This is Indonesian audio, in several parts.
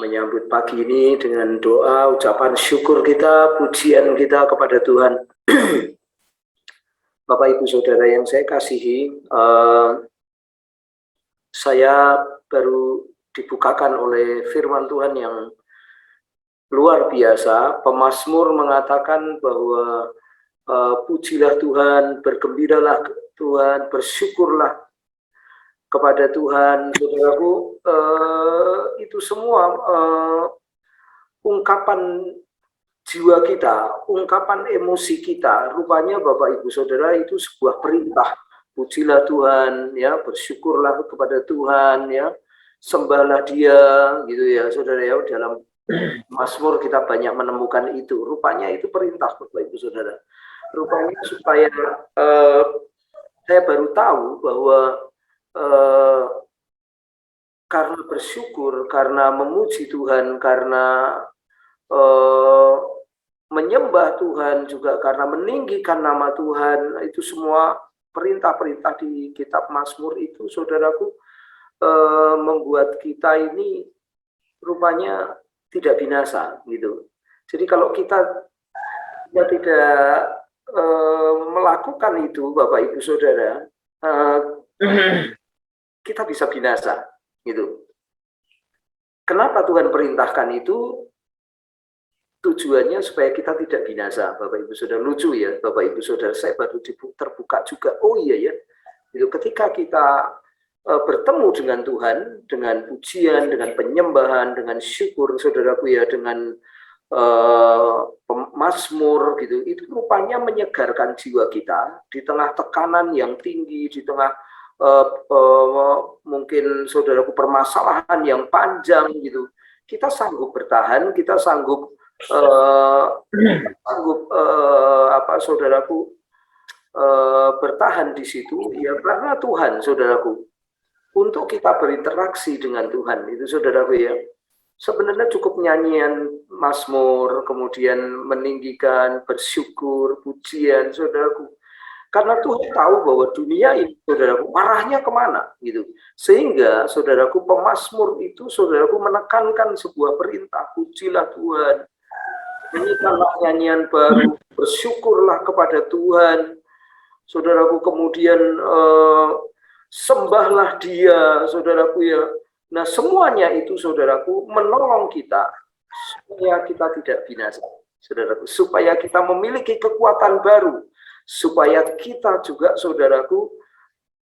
menyambut pagi ini dengan doa, ucapan syukur kita, pujian kita kepada Tuhan. Bapak Ibu Saudara yang saya kasihi, saya baru dibukakan oleh firman Tuhan yang luar biasa. Pemazmur mengatakan bahwa pujilah Tuhan, bergembiralah Tuhan, bersyukurlah kepada Tuhan. Saudaraku, itu semua ungkapan jiwa kita, ungkapan emosi kita. Rupanya Bapak Ibu Saudara itu sebuah perintah. Pujilah Tuhan, ya, bersyukurlah kepada Tuhan, ya, sembahlah Dia, gitu ya, Saudara ya. Dalam Mazmur kita banyak menemukan itu. Rupanya itu perintah Bapak Ibu Saudara. Rupanya supaya saya baru tahu bahwa karena bersyukur, karena memuji Tuhan, karena menyembah Tuhan, juga karena meninggikan nama Tuhan, itu semua perintah-perintah di kitab Mazmur itu, saudaraku, membuat kita ini rupanya tidak binasa, gitu. Jadi kalau kita tidak melakukan itu, Bapak Ibu Saudara, kita bisa binasa, gitu. Kenapa Tuhan perintahkan itu? Tujuannya supaya kita tidak binasa, Bapak Ibu Saudara. Lucu ya, Bapak Ibu Saudara, saya baru terbuka juga. Oh iya ya, itu ketika kita bertemu dengan Tuhan, dengan pujian, dengan penyembahan, dengan syukur, saudaraku ya, dengan Mazmur gitu, itu rupanya menyegarkan jiwa kita di tengah tekanan yang tinggi, di tengah mungkin saudaraku permasalahan yang panjang gitu. Kita sanggup bertahan, kita sanggup saudaraku bertahan di situ ya karena Tuhan, saudaraku. Untuk kita berinteraksi dengan Tuhan itu, saudaraku ya, sebenarnya cukup nyanyian Mazmur, kemudian meninggikan, bersyukur, pujian, saudaraku. Karena Tuhan tahu bahwa dunia ini, saudaraku, marahnya kemana, gitu. Sehingga, saudaraku, pemazmur itu, saudaraku, menekankan sebuah perintah, pujilah Tuhan, nyanyikanlah nyanyian baru, bersyukurlah kepada Tuhan, saudaraku, kemudian sembahlah Dia, saudaraku ya. Nah, semuanya itu, saudaraku, menolong kita supaya kita tidak binasa, saudaraku, supaya kita memiliki kekuatan baru, supaya kita juga, saudaraku,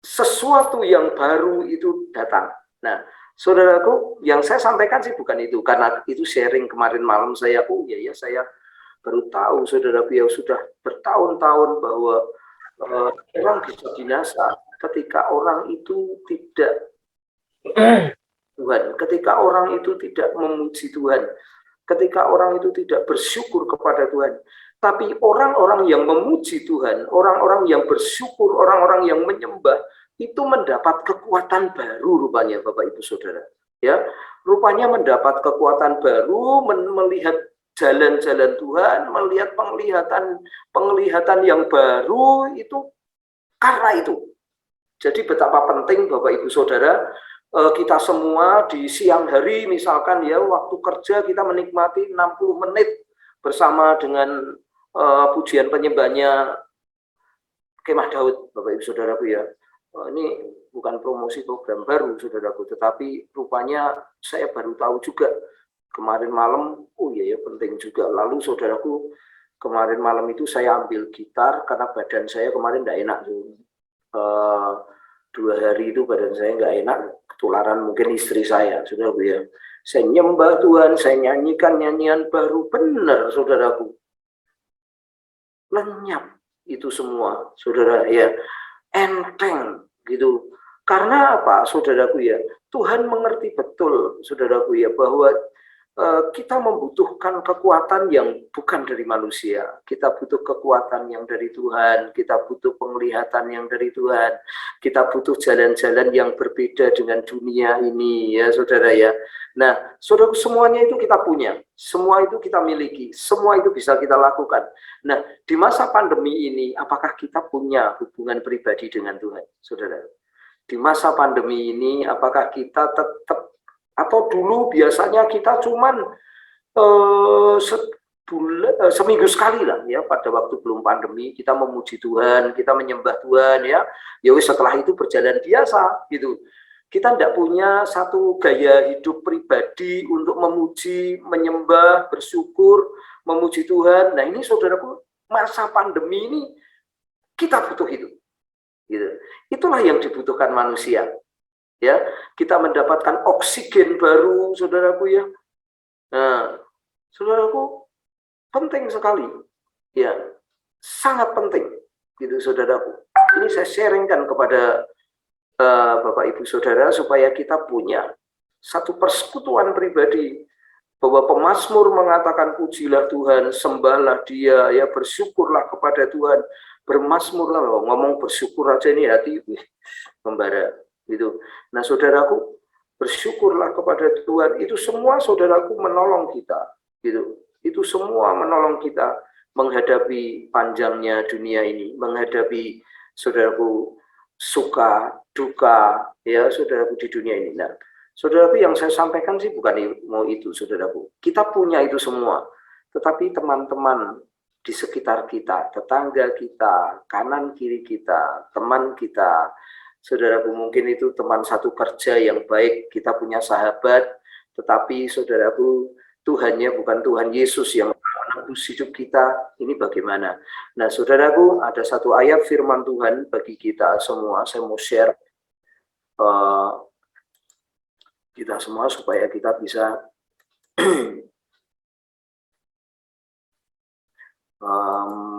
sesuatu yang baru itu datang. Nah, saudaraku, yang saya sampaikan sih bukan itu, karena itu sharing kemarin malam saya, oh iya ya, saya baru tahu, saudaraku ya, sudah bertahun-tahun bahwa orang bisa binasa ketika orang itu tidak Tuhan, ketika orang itu tidak memuji Tuhan, ketika orang itu tidak bersyukur kepada Tuhan. Tapi orang-orang yang memuji Tuhan, orang-orang yang bersyukur, orang-orang yang menyembah, itu mendapat kekuatan baru rupanya, Bapak Ibu Saudara. Ya, rupanya mendapat kekuatan baru, melihat jalan-jalan Tuhan, melihat penglihatan yang baru itu karena itu. Jadi betapa penting, Bapak Ibu Saudara, kita semua di siang hari misalkan ya, waktu kerja kita menikmati 60 menit bersama dengan pujian penyembahnya Kemah Daud, Bapak Ibu Saudaraku ya. Ini bukan promosi program baru, saudaraku, tetapi rupanya saya baru tahu juga kemarin malam, oh iya ya, penting juga. Lalu saudaraku, kemarin malam itu saya ambil gitar karena badan saya kemarin tidak enak. 2 hari itu badan saya nggak enak, ketularan mungkin istri saya, saudaraku ya. Saya nyembah Tuhan, saya nyanyikan nyanyian baru, benar, saudaraku. Lenyap itu semua, saudara ya, enteng gitu. Karena apa, saudaraku ya? Tuhan mengerti betul, saudaraku ya, bahwa kita membutuhkan kekuatan yang bukan dari manusia. Kita butuh kekuatan yang dari Tuhan, kita butuh penglihatan yang dari Tuhan, kita butuh jalan-jalan yang berbeda dengan dunia ini ya, saudara ya. Nah, saudara, semuanya itu kita punya, semua itu kita miliki, semua itu bisa kita lakukan. Nah, di masa pandemi ini, apakah kita punya hubungan pribadi dengan Tuhan, saudara? Di masa pandemi ini, apakah kita tetap Atau dulu biasanya kita cuman seminggu sekali lah ya, pada waktu belum pandemi kita memuji Tuhan, kita menyembah Tuhan ya. Ya setelah itu berjalan biasa gitu. Kita tidak punya satu gaya hidup pribadi untuk memuji, menyembah, bersyukur, memuji Tuhan. Nah ini saudaraku, masa pandemi ini kita butuh itu. Gitu. Itulah yang dibutuhkan manusia. Ya, kita mendapatkan oksigen baru, saudaraku ya. Nah, saudaraku, penting sekali. Ya, sangat penting. Gitu, saudaraku. Ini saya sharingkan kepada Bapak Ibu Saudara supaya kita punya satu persekutuan pribadi bahwa pemazmur mengatakan pujilah Tuhan, sembahlah Dia, ya bersyukurlah kepada Tuhan, bermazmurlah loh. Ngomong bersyukur aja ini hati membara gitu. Nah, saudaraku, bersyukurlah kepada Tuhan. Itu semua saudaraku menolong kita gitu. Itu semua menolong kita menghadapi panjangnya dunia ini, menghadapi saudaraku suka, duka, ya saudaraku di dunia ini. Nah, saudaraku yang saya sampaikan sih bukan mau itu, saudaraku. Kita punya itu semua, tetapi teman-teman di sekitar kita, tetangga kita, kanan kiri kita, teman kita, saudaraku mungkin itu teman satu kerja yang baik, kita punya sahabat, tetapi saudaraku Tuhannya bukan Tuhan Yesus yang menebus hidup kita, ini bagaimana? Nah, saudaraku, ada satu ayat firman Tuhan bagi kita semua, saya mau share kita semua supaya kita bisa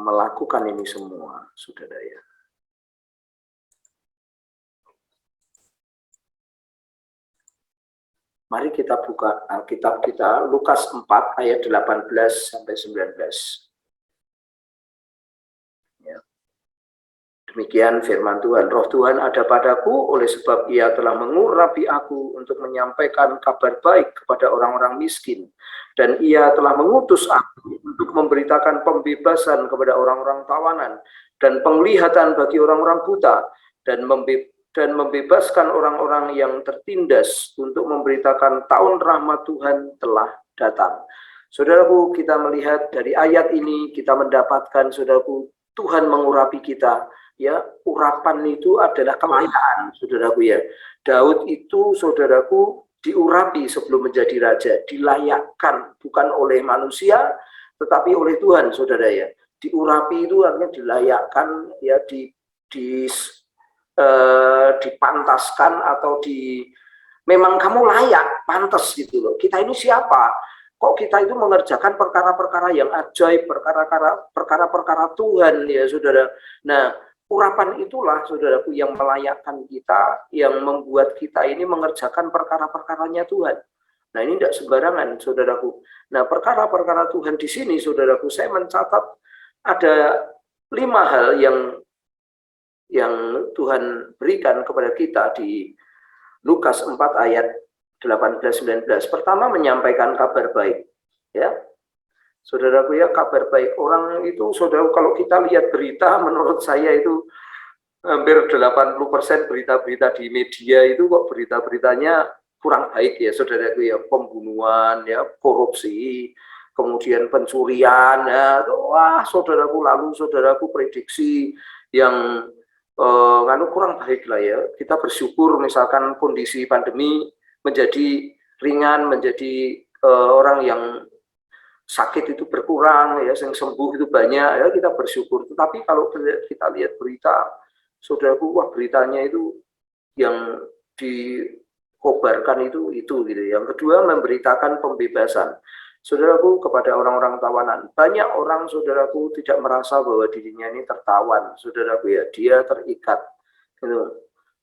melakukan ini semua, saudara ya. Mari kita buka Alkitab kita, Lukas 4 ayat 18 sampai 19. Ya. Demikian firman Tuhan, roh Tuhan ada padaku, oleh sebab Ia telah mengurapi aku untuk menyampaikan kabar baik kepada orang-orang miskin. Dan Ia telah mengutus aku untuk memberitakan pembebasan kepada orang-orang tawanan, dan penglihatan bagi orang-orang buta, dan membebaskan orang-orang yang tertindas, untuk memberitakan tahun rahmat Tuhan telah datang. Saudaraku, kita melihat dari ayat ini, kita mendapatkan, saudaraku, Tuhan mengurapi kita. Ya, urapan itu adalah kelayaan, saudaraku ya. Daud itu, saudaraku, diurapi sebelum menjadi raja, dilayakkan bukan oleh manusia, tetapi oleh Tuhan, saudara ya. Diurapi itu artinya dilayakkan, ya, dipantaskan atau memang kamu layak, pantas gitu loh. Kita ini siapa? Kok kita itu mengerjakan perkara-perkara yang ajaib, perkara-perkara Tuhan ya saudara. Nah, urapan itulah saudaraku yang melayakkan kita, yang membuat kita ini mengerjakan perkara-perkaranya Tuhan. Nah, ini tidak sembarangan saudaraku. Nah, perkara-perkara Tuhan di sini saudaraku, saya mencatat ada 5 hal yang Tuhan berikan kepada kita di Lukas 4 ayat 18-19. Pertama, menyampaikan kabar baik. Ya, saudaraku ya, kabar baik. Orang itu, saudara, kalau kita lihat berita, menurut saya itu hampir 80% berita-berita di media itu kok berita-beritanya kurang baik ya, saudaraku ya. Pembunuhan, ya, korupsi, kemudian pencurian, ya. Wah, saudaraku, lalu saudaraku prediksi yang kurang baik lah ya. Kita bersyukur misalkan kondisi pandemi menjadi ringan, menjadi orang yang sakit itu berkurang, ya, yang sembuh itu banyak, ya kita bersyukur. Tetapi kalau kita lihat berita, saudaraku, wah beritanya itu yang dikobarkan itu gitu. Yang kedua, memberitakan pembebasan. Saudaraku, kepada orang-orang tawanan. Banyak orang, saudaraku, tidak merasa bahwa dirinya ini tertawan, saudaraku ya, dia terikat. Gitu.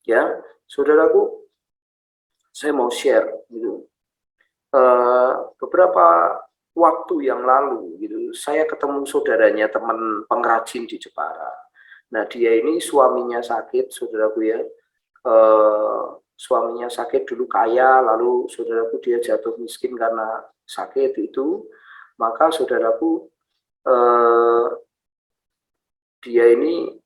Ya, saudaraku, saya mau share gitu. Beberapa waktu yang lalu gitu, saya ketemu saudaranya, teman pengrajin di Jepara. Nah, dia ini suaminya sakit, saudaraku ya. Suaminya sakit, dulu kaya, lalu saudaraku dia jatuh miskin karena sakit itu. Maka saudaraku, dia ini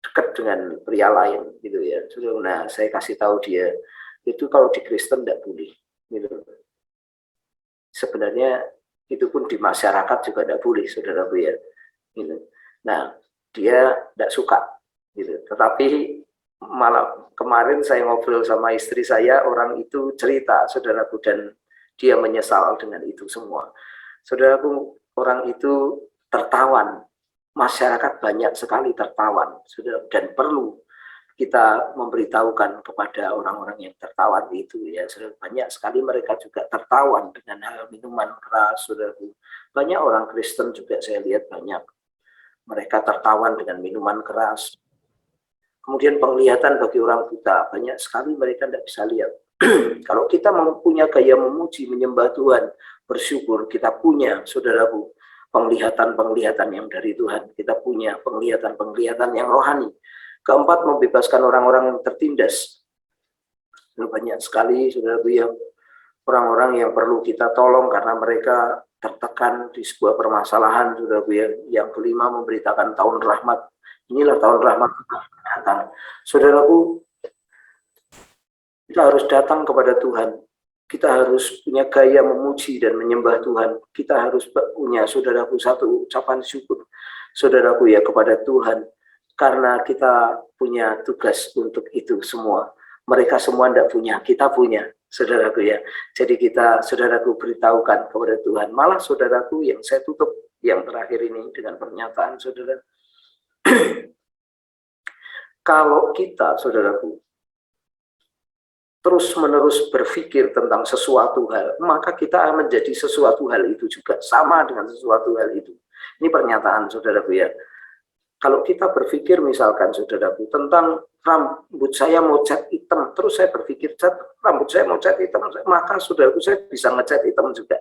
dekat dengan pria lain gitu ya. Nah, saya kasih tahu dia, Itu kalau di Kristen tidak boleh. Gitu. Sebenarnya itu pun di masyarakat juga tidak boleh, saudaraku ya. Gitu. Nah, dia tidak suka. Gitu. Tetapi malah kemarin saya ngobrol sama istri saya, orang itu cerita, saudaraku, dan dia menyesal dengan itu semua. Saudaraku, orang itu tertawan. Masyarakat banyak sekali tertawan, saudara, dan perlu kita memberitahukan kepada orang-orang yang tertawan itu ya, saudara. Banyak sekali mereka juga tertawan dengan hal minuman keras, saudaraku. Banyak orang Kristen juga saya lihat banyak mereka tertawan dengan minuman keras. Kemudian penglihatan bagi orang buta, banyak sekali mereka tidak bisa lihat. Kalau kita mempunyai gaya memuji, menyembah Tuhan, bersyukur, kita punya, saudaraku, penglihatan-penglihatan yang dari Tuhan. Kita punya penglihatan-penglihatan yang rohani. Keempat, membebaskan orang-orang yang tertindas. Banyak sekali, saudaraku, yang orang-orang yang perlu kita tolong karena mereka tertekan di sebuah permasalahan, saudaraku. Yang kelima, memberitakan tahun rahmat. Inilah tahun rahmat datang. Saudaraku, kita harus datang kepada Tuhan. Kita harus punya gaya memuji dan menyembah Tuhan. Kita harus punya, saudaraku, satu ucapan syukur, saudaraku ya, kepada Tuhan. Karena kita punya tugas untuk itu semua. Mereka semua tidak punya, kita punya, saudaraku ya. Jadi kita, saudaraku, beritahukan kepada Tuhan. Malah, saudaraku, yang saya tutup yang terakhir ini dengan pernyataan, saudara. Kalau kita, saudaraku, terus-menerus berpikir tentang sesuatu hal, maka kita akan menjadi sesuatu hal itu juga, sama dengan sesuatu hal itu. Ini pernyataan, saudaraku ya. Kalau kita berpikir misalkan, saudaraku, tentang rambut saya mau cat hitam, terus saya berpikir, rambut saya mau cat hitam, maka, saudaraku, saya bisa ngecat hitam juga.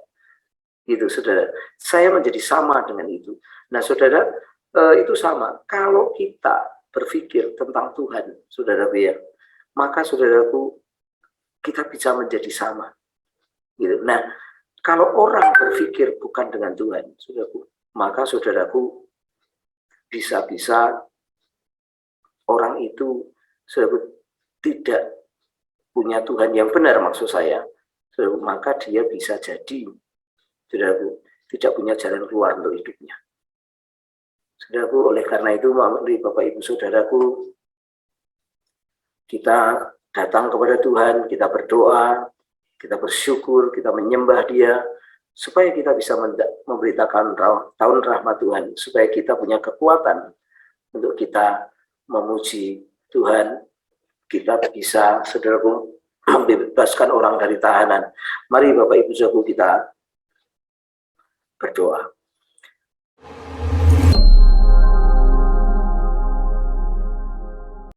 Gitu, saudara. Saya menjadi sama dengan itu. Nah, saudara, itu sama. Kalau kita berpikir tentang Tuhan, saudaraku ya, maka, saudaraku, kita bisa menjadi sama. Gitu. Nah, kalau orang berpikir bukan dengan Tuhan, saudaraku, maka, saudaraku, bisa-bisa orang itu, saudaraku, tidak punya Tuhan yang benar, maksud saya, saudaraku, maka dia bisa jadi, saudaraku, tidak punya jalan keluar untuk hidupnya. Saudaraku, oleh karena itu, mari Bapak Ibu Saudaraku, kita datang kepada Tuhan, kita berdoa, kita bersyukur, kita menyembah Dia, supaya kita bisa memberitakan tahun rahmat Tuhan, supaya kita punya kekuatan untuk kita memuji Tuhan, kita bisa, saudaraku, membebaskan orang dari tahanan. Mari Bapak Ibu Saudaraku, kita berdoa.